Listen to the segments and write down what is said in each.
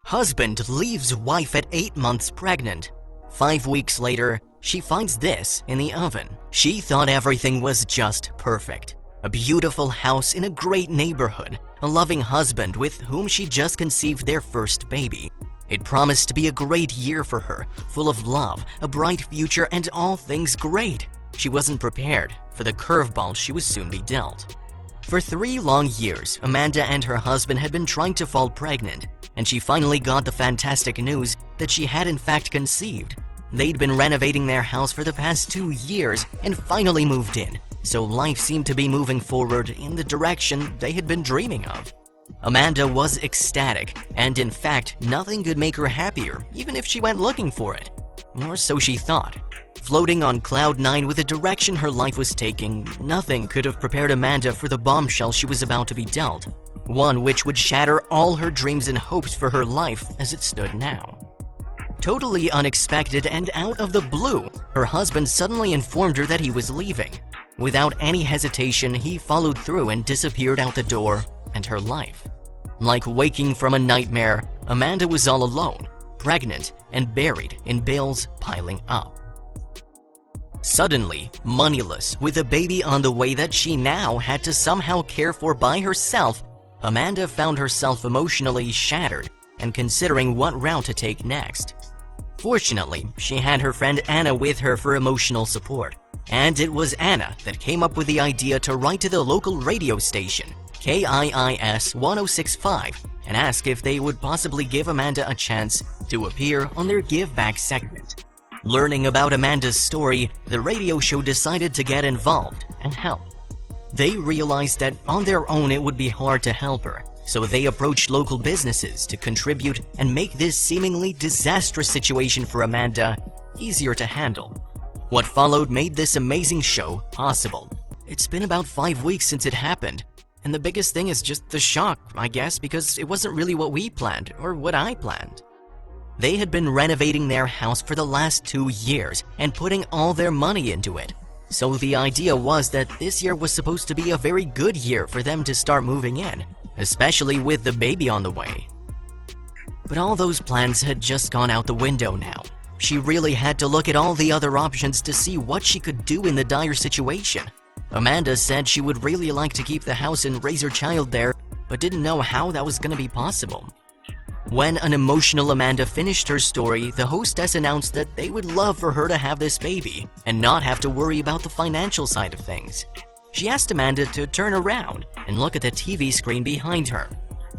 Husband leaves wife at 8 months pregnant. 5 weeks later, she finds this in the oven. She thought everything was just perfect. A beautiful house in a great neighborhood, a loving husband with whom she just conceived their first baby. It promised to be a great year for her, full of love, a bright future, and all things great. She wasn't prepared for the curveball she would soon be dealt. For 3 long years, Amanda and her husband had been trying to fall pregnant, and she finally got the fantastic news that she had in fact conceived. They'd been renovating their house for the past 2 years and finally moved in, so life seemed to be moving forward in the direction they had been dreaming of. Amanda was ecstatic, and in fact, nothing could make her happier, even if she went looking for it. Or so she thought. Floating on cloud 9 with the direction her life was taking, nothing could have prepared Amanda for the bombshell she was about to be dealt, one which would shatter all her dreams and hopes for her life as it stood now. Totally unexpected and out of the blue, her husband suddenly informed her that he was leaving. Without any hesitation, he followed through and disappeared out the door, and her life. Like waking from a nightmare, Amanda was all alone, pregnant, and buried in bills piling up. Suddenly, moneyless, with a baby on the way that she now had to somehow care for by herself, Amanda found herself emotionally shattered and considering what route to take next. Fortunately, she had her friend Anna with her for emotional support, and it was Anna that came up with the idea to write to the local radio station, KIIS 1065, and ask if they would possibly give Amanda a chance to appear on their Give Back segment. Learning about Amanda's story, the radio show decided to get involved and help. They realized that on their own it would be hard to help her, so they approached local businesses to contribute and make this seemingly disastrous situation for Amanda easier to handle. What followed made this amazing show possible. It's been about 5 weeks since it happened, and the biggest thing is just the shock, I guess, because it wasn't really what we planned or what I planned. They had been renovating their house for the last 2 years and putting all their money into it. So the idea was that this year was supposed to be a very good year for them to start moving in, especially with the baby on the way. But all those plans had just gone out the window now. She really had to look at all the other options to see what she could do in the dire situation. Amanda said she would really like to keep the house and raise her child there, but didn't know how that was going to be possible. When an emotional Amanda finished her story, the hostess announced that they would love for her to have this baby and not have to worry about the financial side of things. She asked Amanda to turn around and look at the TV screen behind her.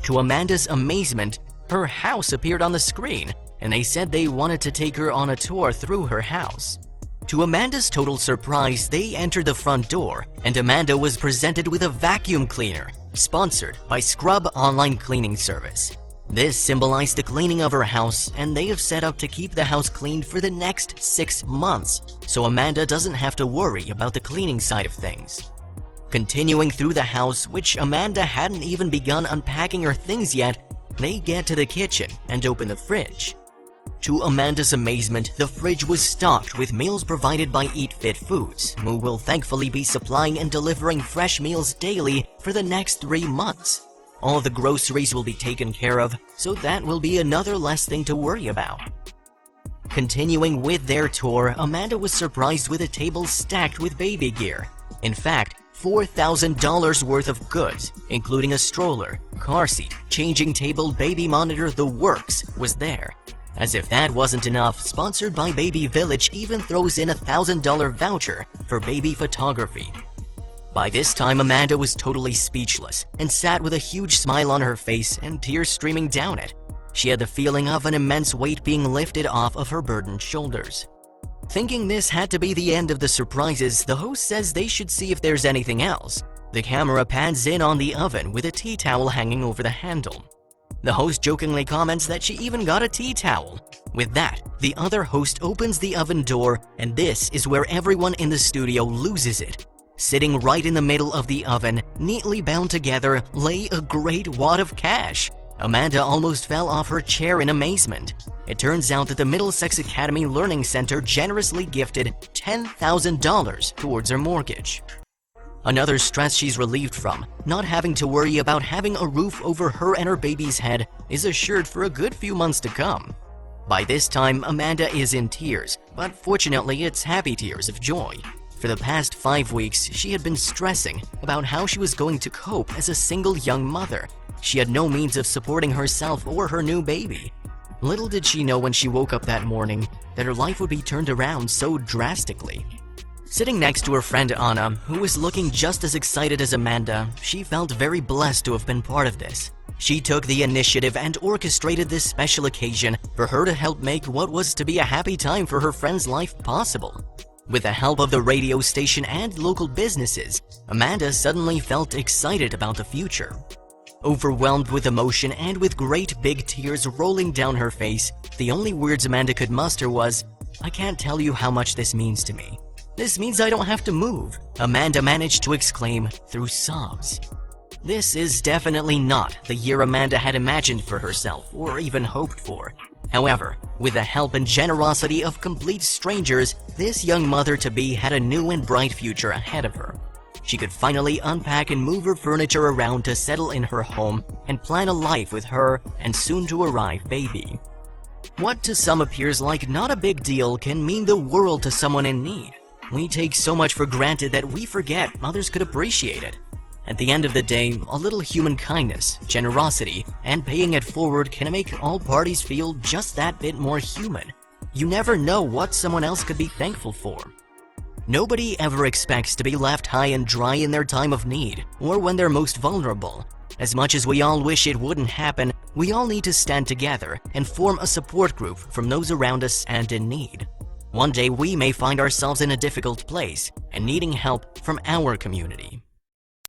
To Amanda's amazement, her house appeared on the screen, and they said they wanted to take her on a tour through her house. To Amanda's total surprise, they entered the front door, and Amanda was presented with a vacuum cleaner, sponsored by Scrub Online Cleaning Service. This symbolized the cleaning of her house, and they have set up to keep the house cleaned for the next 6 months, so Amanda doesn't have to worry about the cleaning side of things. Continuing through the house, which Amanda hadn't even begun unpacking her things yet, they get to the kitchen and open the fridge. To Amanda's amazement, the fridge was stocked with meals provided by Eat Fit Foods, who will thankfully be supplying and delivering fresh meals daily for the next 3 months. All the groceries will be taken care of, so that will be another less thing to worry about. Continuing with their tour, Amanda was surprised with a table stacked with baby gear. In fact, $4,000 worth of goods, including a stroller, car seat, changing table, baby monitor, the works, was there. As if that wasn't enough, sponsored by Baby Village even throws in a $1,000 voucher for baby photography. By this time, Amanda was totally speechless and sat with a huge smile on her face and tears streaming down it. She had the feeling of an immense weight being lifted off of her burdened shoulders. Thinking this had to be the end of the surprises, the host says they should see if there's anything else. The camera pans in on the oven with a tea towel hanging over the handle. The host jokingly comments that she even got a tea towel. With that, the other host opens the oven door, and this is where everyone in the studio loses it. Sitting right in the middle of the oven, neatly bound together, lay a great wad of cash. Amanda almost fell off her chair in amazement. It turns out that the Middlesex Academy Learning Center generously gifted $10,000 towards her mortgage. Another stress she's relieved from, not having to worry about having a roof over her and her baby's head, is assured for a good few months to come. By this time, Amanda is in tears, but fortunately it's happy tears of joy. For the past 5 weeks, she had been stressing about how she was going to cope as a single young mother. She had no means of supporting herself or her new baby. Little did she know when she woke up that morning that her life would be turned around so drastically. Sitting next to her friend Anna, who was looking just as excited as Amanda, she felt very blessed to have been part of this. She took the initiative and orchestrated this special occasion for her to help make what was to be a happy time for her friend's life possible. With the help of the radio station and local businesses, Amanda suddenly felt excited about the future. Overwhelmed with emotion and with great big tears rolling down her face, the only words Amanda could muster was, "I can't tell you how much this means to me. This means I don't have to move," Amanda managed to exclaim through sobs. This is definitely not the year Amanda had imagined for herself or even hoped for. However, with the help and generosity of complete strangers, this young mother-to-be had a new and bright future ahead of her. She could finally unpack and move her furniture around to settle in her home and plan a life with her and soon-to-arrive baby. What to some appears like not a big deal can mean the world to someone in need. We take so much for granted that we forget others could appreciate it. At the end of the day, a little human kindness, generosity, and paying it forward can make all parties feel just that bit more human. You never know what someone else could be thankful for. Nobody ever expects to be left high and dry in their time of need or when they're most vulnerable. As much as we all wish it wouldn't happen, we all need to stand together and form a support group from those around us and in need. One day we may find ourselves in a difficult place and needing help from our community.